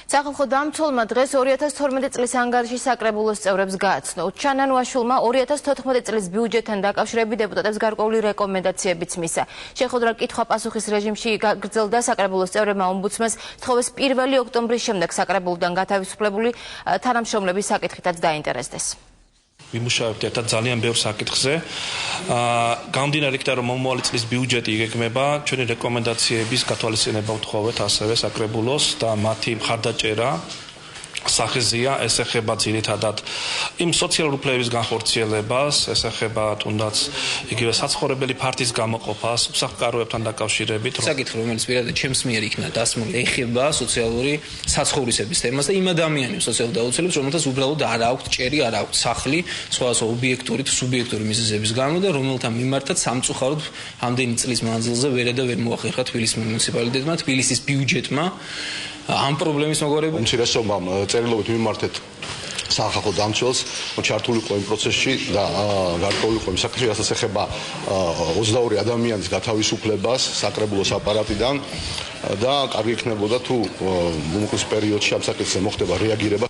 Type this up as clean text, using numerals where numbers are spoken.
სახალხო დამცველმა დღეს 2012 წლის ანგარიში საკრებულოს წევრებს გააცნო. ჩანანუაშვილმა 2014 წლის ბიუჯეტთან დაკავშირებით დეპუტატებს გარკვეული რეკომენდაციებიც მისცა. შეხვედრა კითხვა-პასუხის რეჟიმში გაგრძელდა. საკრებულოს წევრებმა ომბუდსმენს თხოვეს 1 ოქტომბრის შემდეგ საკრებულოდან გათავისუფლებული თანამშრომლების საკითხითაც დაინტერესდეს. ვიმუშავებთ ერთად ძალიან ბევრ საკითხზე. გამომდინარე იქიდან, რომ მომავალი წლის ბიუჯეტი იგეგმება, ჩვენი რეკომენდაციების გათვალისწინება ვთხოვეთ ასევე საკრებულოს და მათი მხარდაჭერა სახეზია, ეს ეხება ძირითადად იმ სოციალურ უფლებების განხორციელებას, ეს ეხება თუნდაც იგივე საცხოვრებელი ფართის გამოყოფას, უსახლკაროებთან დაკავშირებით. საკითხი, რომელიც პირადად ჩემს მიერ იქნა დასმული, ეხება სოციალური საცხოვრისების თემას და იმ ადამიანებს სოციალურ დაუცველებს, რომელთაც უბრალოდ არ აქვთ ჭერი, არ აქვთ სახლი, სხვადასხვა ობიექტური თუ სუბიექტური მიზეზების გამო და რომელთა მიმართაც სამწუხაროდ ამდენი წლის მანძილზე ვერა და ვერ მოახერხა თბილისის მუნიციპალიტეტმა, თბილისის ბიუჯეტმა ამ პრობლემის მოგვარებით. უმცირესობამ წერილობით მიმართეთ სახალხო დამცველს, ჩართული იყო იმ პროცესში და გარკვეული იყო იმ საკითხი, რასაც ეხება 22 ადამიანის გათავისუფლებას საკრებულოს აპარატიდან და კარგი იქნებოდა თუ მომკვდის პერიოდში ამ საკითხზე მოხდება რეაგირება.